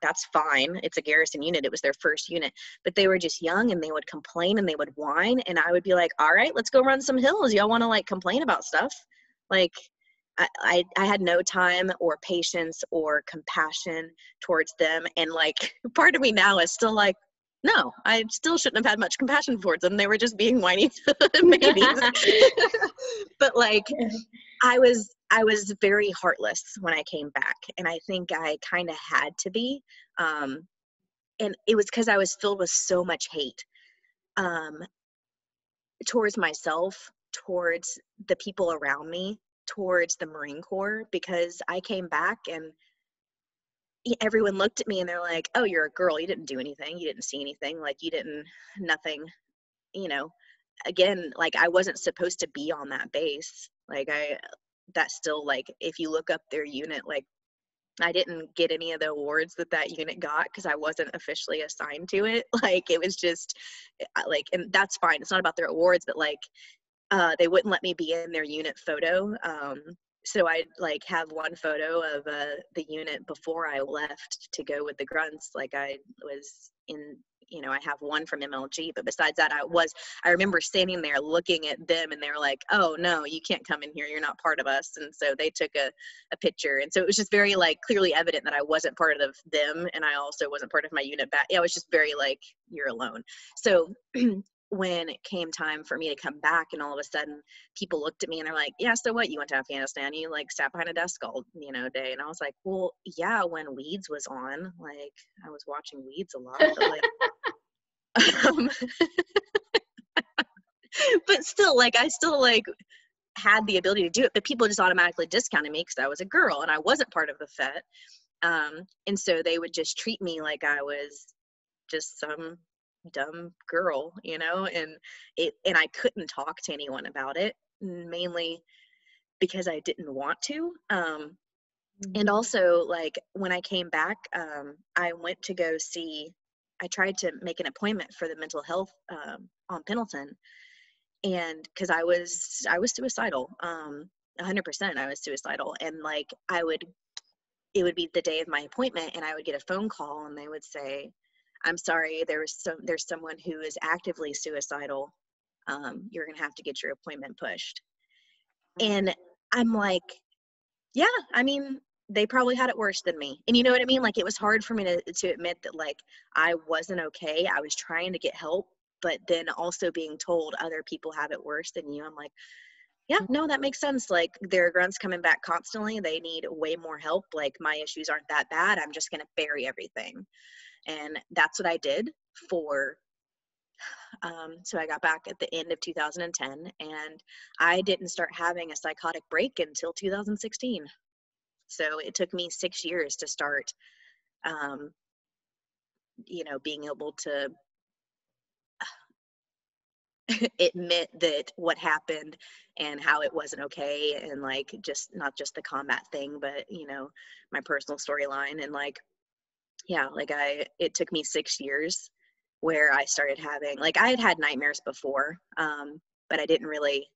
that's fine. It's a garrison unit. It was their first unit, but they were just young and they would complain and they would whine. And I would be like, all right, let's go run some hills. Y'all want to like complain about stuff? Like, I had no time or patience or compassion towards them. And like, part of me now is still like, no, I still shouldn't have had much compassion towards them. They were just being whiny babies. But like, I was very heartless when I came back, and I think I kind of had to be. and it was because I was filled with so much hate, um, towards myself, towards the people around me, towards the Marine Corps, because I came back and everyone looked at me and they're like, oh, you're a girl. You didn't do anything. You didn't see anything. Like, you didn't, nothing, you know. Again, like, I wasn't supposed to be on that base. Like, that's still, like, if you look up their unit, like, I didn't get any of the awards that unit got because I wasn't officially assigned to it. Like, it was just like, and that's fine. It's not about their awards, but like, they wouldn't let me be in their unit photo. So I like have one photo of the unit before I left to go with the grunts. Like, I was in, I have one from MLG, but besides that, I remember standing there looking at them and they were like, oh no, you can't come in here. You're not part of us. And so they took a picture. And so it was just very like clearly evident that I wasn't part of them. And I also wasn't part of my unit back. Yeah, it was just very like, you're alone. So when it came time for me to come back, and all of a sudden people looked at me and they're like, yeah, so what, you went to Afghanistan, you like sat behind a desk all day. And I was like, well, yeah, when Weeds was on, like, I was watching Weeds a lot, but like but still, like, I still like had the ability to do it, but people just automatically discounted me because I was a girl and I wasn't part of the FET. And so they would just treat me like I was just some dumb girl, and I couldn't talk to anyone about it, mainly because I didn't want to. And also, like, when I came back, I went to go see, I tried to make an appointment for the mental health on Pendleton, and because I was suicidal, 100%. I was suicidal, and like, it would be the day of my appointment, and I would get a phone call, and they would say, I'm sorry, there's someone who is actively suicidal. You're gonna have to get your appointment pushed. And I'm like, yeah, I mean, they probably had it worse than me. And you know what I mean? Like, it was hard for me to admit that, like, I wasn't okay. I was trying to get help, but then also being told other people have it worse than you. I'm like, yeah, no, that makes sense. Like, there are grunts coming back constantly. They need way more help. Like, my issues aren't that bad. I'm just gonna bury everything. And that's what I did for, so I got back at the end of 2010, and I didn't start having a psychotic break until 2016. So it took me 6 years to start, um, being able to admit that what happened and how it wasn't okay. And like, just not just the combat thing, but, my personal storyline. And like, yeah, like it took me 6 years where I started having, like, I had had nightmares before, but I didn't really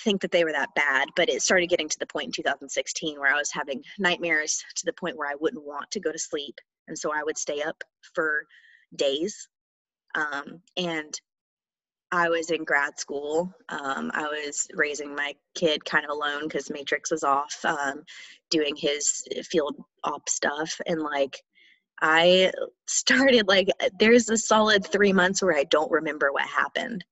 think that they were that bad. But it started getting to the point in 2016 where I was having nightmares to the point where I wouldn't want to go to sleep. And so I would stay up for days. And I was in grad school. I was raising my kid kind of alone because Matrix was off, doing his field op stuff. And like, I started, like, there's a solid 3 months where I don't remember what happened.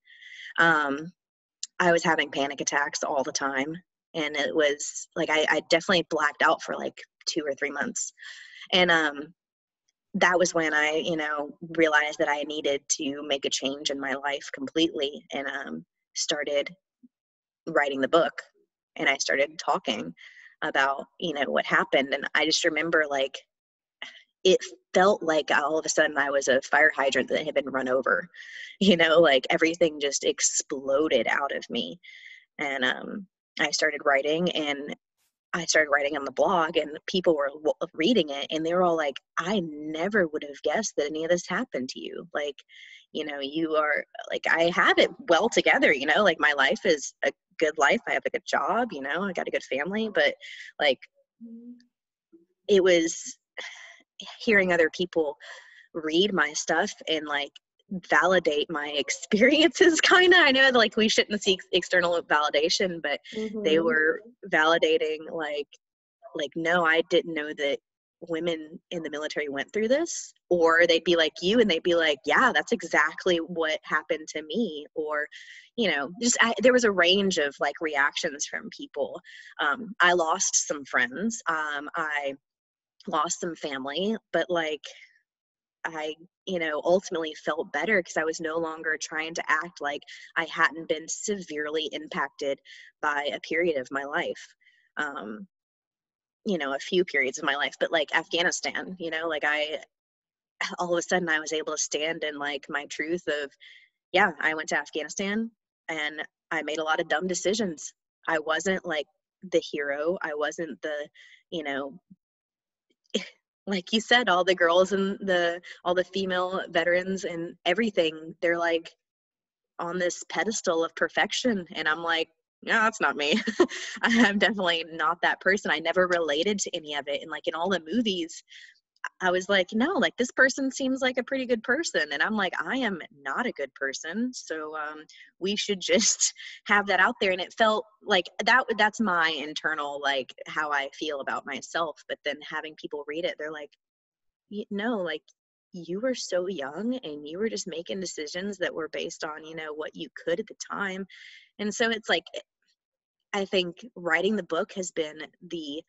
I was having panic attacks all the time. And it was like, I definitely blacked out for like 2 or 3 months. And that was when I, realized that I needed to make a change in my life completely, and started writing the book. And I started talking about, what happened. And I just remember, like, it felt like all of a sudden I was a fire hydrant that had been run over, like everything just exploded out of me. And I started writing, and I started writing on the blog, and people were reading it, and they were all like, I never would have guessed that any of this happened to you. Like, you are, like, I have it well together, like, my life is a good life. I have a good job, I got a good family. But like, it was hearing other people read my stuff and like validate my experiences, kind of. I know, like, we shouldn't seek external validation, but they were validating, like, no, I didn't know that women in the military went through this. Or they'd be like you, and they'd be like, yeah, that's exactly what happened to me. Or, there was a range of like reactions from people. I lost some friends. I lost some family, but like, I, ultimately felt better because I was no longer trying to act like I hadn't been severely impacted by a period of my life. Um, a few periods of my life, but like Afghanistan, like all of a sudden I was able to stand in like my truth of, yeah, I went to Afghanistan and I made a lot of dumb decisions. I wasn't like the hero. I wasn't the, you know, like you said, all the girls and all the female veterans and everything, they're like on this pedestal of perfection. And I'm like, yeah, that's not me. I'm definitely not that person. I never related to any of it. And like in all the movies, I was like, no, like this person seems like a pretty good person. And I'm like, I am not a good person. So we should just have that out there. And it felt like that's my internal, like how I feel about myself. But then having people read it, they're like, no, like you were so young and you were just making decisions that were based on, what you could at the time. And so it's like, I think writing the book has been the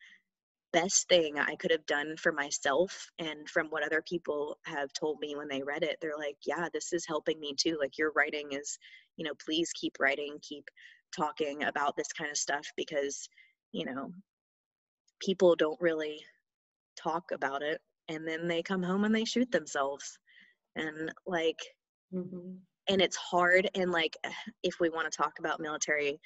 best thing I could have done for myself. And from what other people have told me when they read it, they're like, yeah, this is helping me too. Like your writing is, please keep writing, keep talking about this kind of stuff because, you know, people don't really talk about it. And then they come home and they shoot themselves. And like, Mm-hmm. and it's hard. And like, if we want to talk about military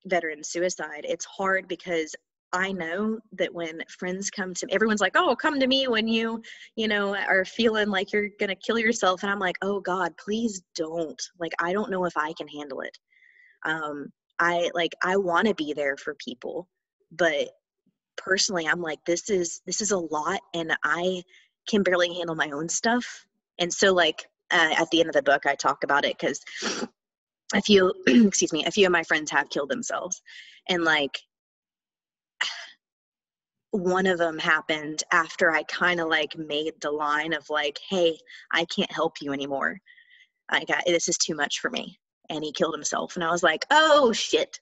veteran suicide, it's hard because I know that when friends come to me, everyone's like, oh, come to me when are feeling like you're going to kill yourself. And I'm like, oh God, please don't. Like, I don't know if I can handle it. I want to be there for people, but personally, I'm like, this is a lot and I can barely handle my own stuff. And so like, at the end of the book, I talk about it because a few a few of my friends have killed themselves, and like one of them happened after I kind of like made the line of like, hey, I can't help you anymore, like this is too much for me, and he killed himself. And I was like, oh shit.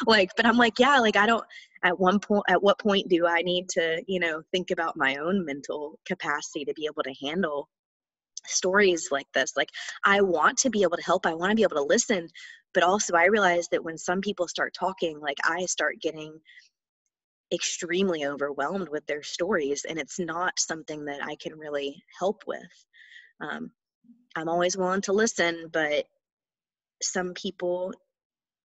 Like, but I'm like, yeah, like I don't, at what point do I need to think about my own mental capacity to be able to handle stories like this? Like, I want to be able to help, I want to be able to listen, but also I realize that when some people start talking, like I start getting extremely overwhelmed with their stories, and it's not something that I can really help with. I'm always willing to listen, but some people,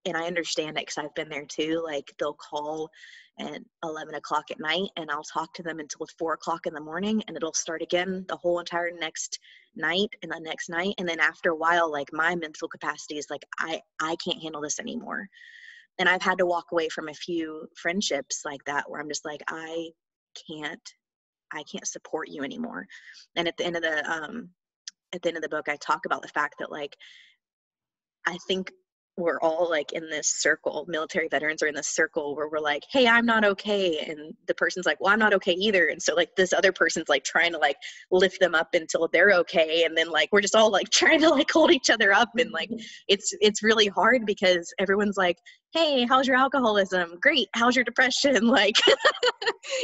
and I understand it because I've been there too, like they'll call at 11 o'clock at night and I'll talk to them until 4 o'clock in the morning, and it'll start again the whole entire next night and the next night. And then after a while, like my mental capacity is like, I can't handle this anymore. And I've had to walk away from a few friendships like that where I'm just like, can't support you anymore. And at the end of the book, I talk about the fact that like, I think we're all like in this circle, military veterans are in this circle where we're like, hey, I'm not okay. And the person's like, well, I'm not okay either. And so like this other person's like trying to like lift them up until they're okay. And then like, we're just all like trying to like hold each other up. And like, it's really hard because everyone's like, hey, how's your alcoholism? Great. How's your depression? Like,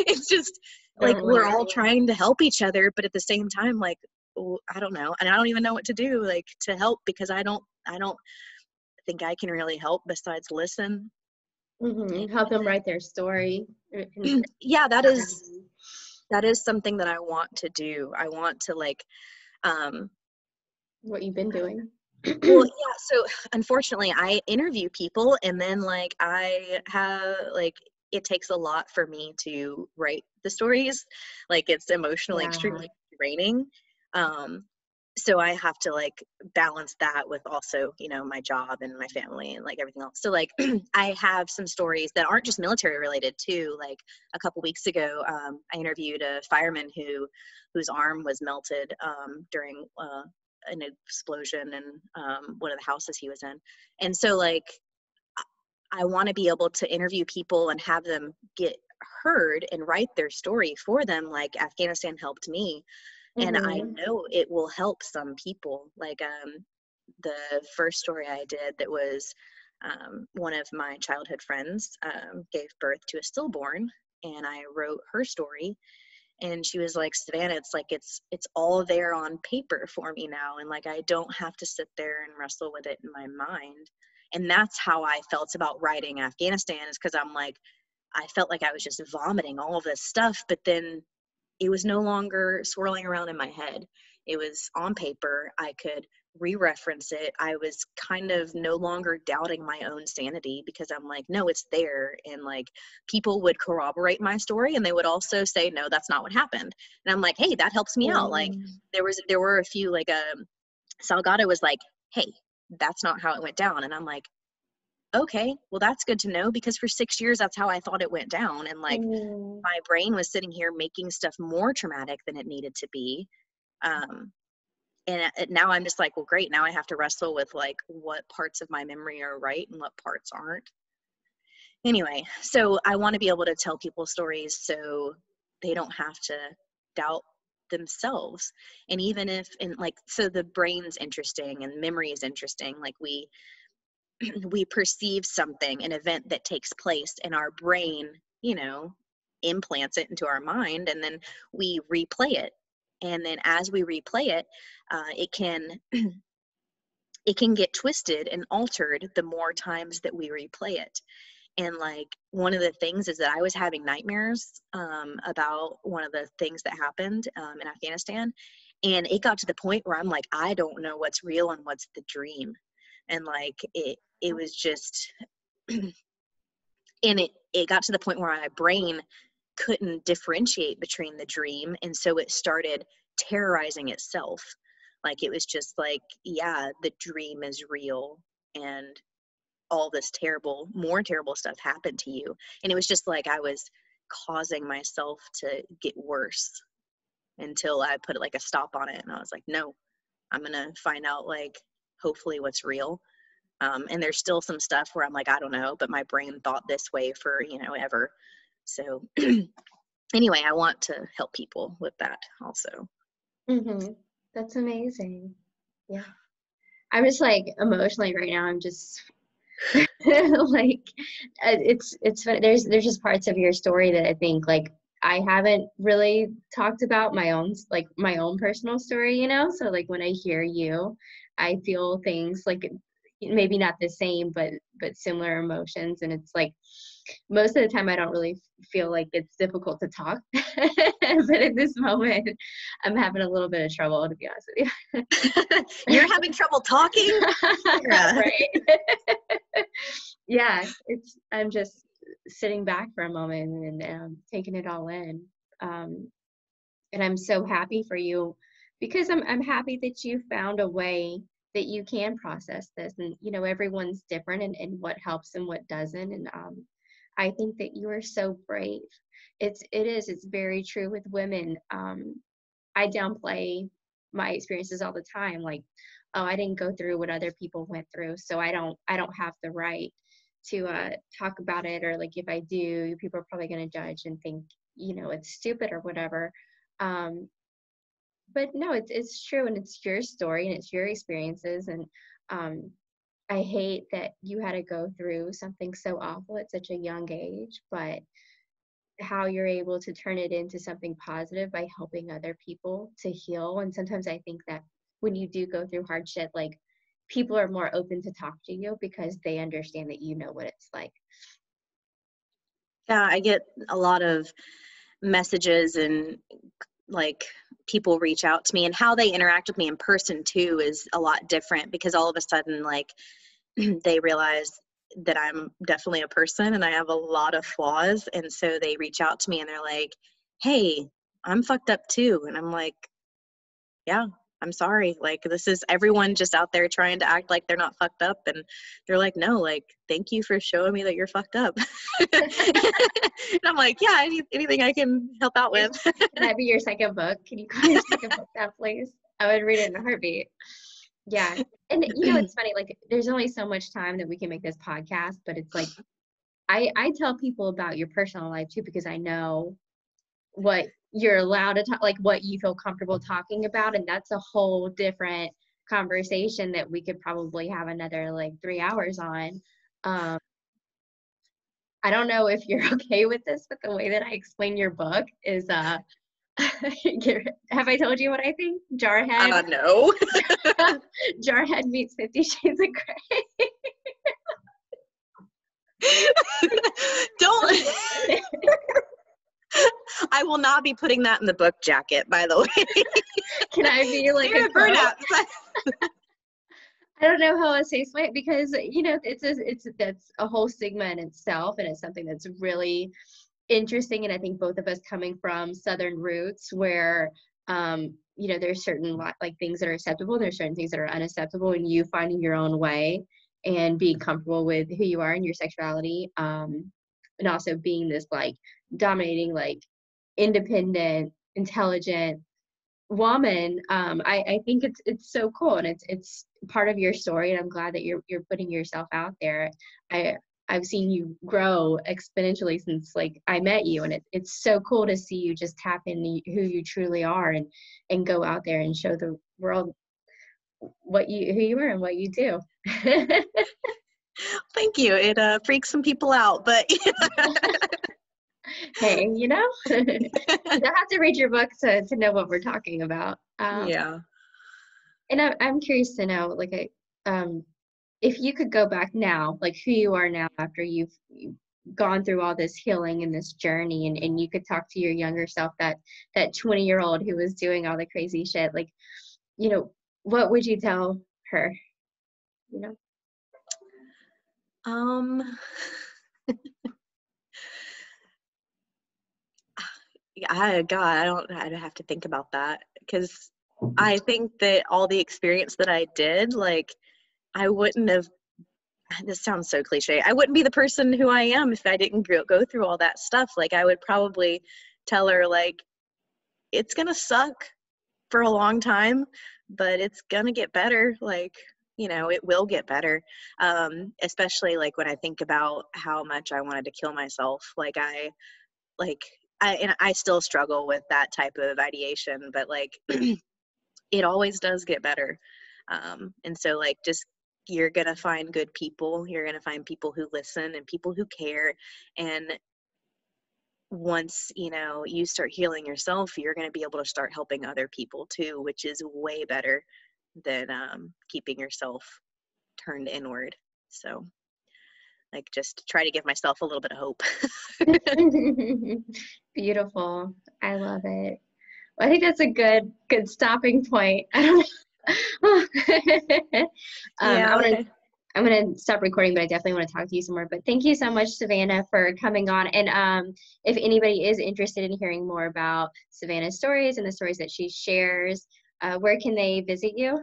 it's just like, we're all trying to help each other. But at the same time, like, I don't know. And I don't even know what to do like to help, because I don't think I can really help besides listen. Mm-hmm. Help them write their story. Yeah, that is something that I want to do. I want to like what you've been doing. Well, yeah, so unfortunately I interview people, and then like I have like, it takes a lot for me to write the stories. Like it's emotionally extremely draining. So I have to like balance that with also, my job and my family and like everything else. So like I have some stories that aren't just military related too. Like a couple weeks ago, I interviewed a fireman whose arm was melted during an explosion in one of the houses he was in. And so like I want to be able to interview people and have them get heard and write their story for them, like Afghanistan helped me. And I know it will help some people. Like the first story I did that was one of my childhood friends gave birth to a stillborn, and I wrote her story. And she was like, Savannah, it's like it's all there on paper for me now, and like I don't have to sit there and wrestle with it in my mind. And that's how I felt about writing Afghanistan, is because I'm like, I felt like I was just vomiting all of this stuff, but then it was no longer swirling around in my head. It was on paper. I could re-reference it. I was kind of no longer doubting my own sanity, because I'm like, no, it's there. And like people would corroborate my story, and they would also say, no, that's not what happened. And I'm like, hey, that helps me out. Like there were a few, like Salgado was like, hey, that's not how it went down. And I'm like, okay, well, that's good to know, because for 6 years, that's how I thought it went down. And like my brain was sitting here making stuff more traumatic than it needed to be. And now I'm just like, well, great. Now I have to wrestle with like what parts of my memory are right and what parts aren't. Anyway, so I want to be able to tell people stories so they don't have to doubt themselves. And even if, and like, so the brain's interesting and memory is interesting. Like we perceive something, an event that takes place, and our brain, you know, implants it into our mind, and then we replay it. And then as we replay it, it can it can get twisted and altered the more times that we replay it. And like one of the things is that I was having nightmares about one of the things that happened in Afghanistan, and it got to the point where I'm like, I don't know what's real and what's the dream. And like it was just and it got to the point where my brain couldn't differentiate between the dream, and so it started terrorizing itself. Like it was just like, yeah, the dream is real, and all this more terrible stuff happened to you. And it was just like I was causing myself to get worse until I put like a stop on it, and I was like, no, I'm gonna find out like hopefully what's real. And there's still some stuff where I'm like, I don't know, but my brain thought this way for, you know, ever. So anyway, I want to help people with that also. That's amazing. Yeah. I'm just like emotionally right now. I'm just like it's funny. There's just parts of your story that I think like I haven't really talked about my own personal story, you know? So like when I hear you, I feel things like maybe not the same but similar emotions, and it's like most of the time I don't really feel like it's difficult to talk. But at this moment I'm having a little bit of trouble, to be honest with you. You're having trouble talking? Yeah. Right. Yeah, I'm just sitting back for a moment and taking it all in. And I'm so happy for you, because I'm happy that you found a way that you can process this. And you know, everyone's different and what helps and what doesn't. And I think that you are so brave. It's very true with women. I downplay my experiences all the time, like, oh, I didn't go through what other people went through, so I don't have the right to talk about it, or like if I do, people are probably going to judge and think, you know, it's stupid or whatever. But no, it's true, and it's your story and it's your experiences. And I hate that you had to go through something so awful at such a young age, but how you're able to turn it into something positive by helping other people to heal. And sometimes I think that when you do go through hardship, like people are more open to talk to you because they understand that you know what it's like. Yeah, I get a lot of messages, and like people reach out to me, and how they interact with me in person too is a lot different, because all of a sudden like they realize that I'm definitely a person and I have a lot of flaws. And so they reach out to me and they're like, hey, I'm fucked up too. And I'm like, yeah, I'm sorry. Like, this is everyone just out there trying to act like they're not fucked up. And they're like, no, like, thank you for showing me that you're fucked up. And I'm like, yeah, anything I can help out with. Can that be your second book? Can you call your second book that, please? I would read it in a heartbeat. Yeah. And you know, it's funny, like there's only so much time that we can make this podcast, but it's like I tell people about your personal life too, because I know what you're allowed to talk, like what you feel comfortable talking about. And that's a whole different conversation that we could probably have another like 3 hours on. I don't know if you're okay with this, but the way that I explain your book is Have I told you what I think? Jarhead. No. Jarhead meets 50 Shades of Grey. Don't. I will not be putting that in the book jacket, by the way. Can I be like You're a quote? burnout. I don't know how to say it because that's a whole stigma in itself, and it's something that's really interesting. And I think both of us coming from Southern roots, where there's certain like things that are acceptable, and there's certain things that are unacceptable, and you finding your own way and being comfortable with who you are and your sexuality, and also being this like dominating, like independent, intelligent woman. I think it's so cool, and it's part of your story, and I'm glad that you're putting yourself out there. I've seen you grow exponentially since like I met you, and it's so cool to see you just tap into who you truly are and go out there and show the world who you are and what you do. Thank you. It freaks some people out, but Hey, you don't have to read your book to know what we're talking about. Yeah. And I'm curious to know, like, if you could go back now, like who you are now after you've gone through all this healing and this journey, and you could talk to your younger self, that 20-year-old who was doing all the crazy shit, like, what would you tell her? Yeah, God, I'd have to think about that, because I think that all the experience that I did, like, I wouldn't have, this sounds so cliche, I wouldn't be the person who I am if I didn't go through all that stuff. Like, I would probably tell her, like, it's gonna suck for a long time, but it's gonna get better. Like, it will get better. Especially like when I think about how much I wanted to kill myself. And I still struggle with that type of ideation, but like it always does get better. And so like, just, you're gonna find good people. You're gonna find people who listen and people who care. And once you start healing yourself, you're going to be able to start helping other people too, which is way better than keeping yourself turned inward. So like, just try to give myself a little bit of hope. Beautiful. I love it. Well, I think that's a good stopping point. I don't know. Yeah. I'm gonna stop recording, but I definitely want to talk to you some more. But thank you so much, Savannah, for coming on. And if anybody is interested in hearing more about Savannah's stories and the stories that she shares, where can they visit you?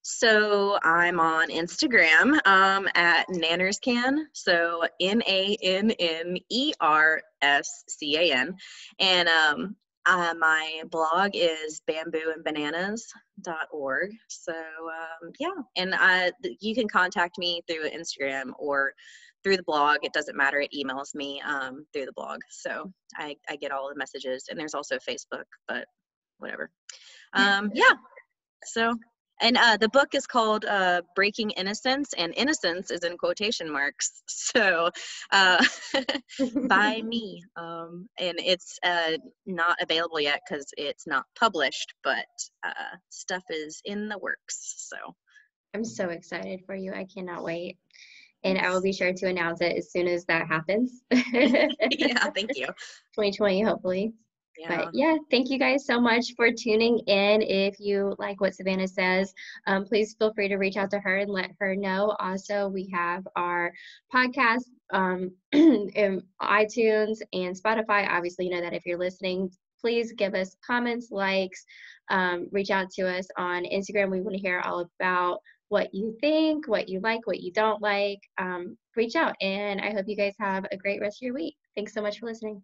So I'm on Instagram at Nannerscan. So NANNERSCAN. And my blog is bambooandbananas.org. So yeah, and you can contact me through Instagram or through the blog. It doesn't matter. It emails me through the blog. So I get all the messages. And there's also Facebook, but whatever. Yeah. So. And the book is called Breaking Innocence, and innocence is in quotation marks. So by me. And it's not available yet because it's not published, but stuff is in the works. So I'm so excited for you. I cannot wait. And I will be sure to announce it as soon as that happens. Yeah, thank you. 2020, hopefully. Yeah. But yeah, thank you guys so much for tuning in. If you like what Savannah says, please feel free to reach out to her and let her know. Also, we have our podcast in iTunes and Spotify. Obviously, you know that if you're listening, please give us comments, likes, reach out to us on Instagram. We want to hear all about what you think, what you like, what you don't like. Reach out, and I hope you guys have a great rest of your week. Thanks so much for listening.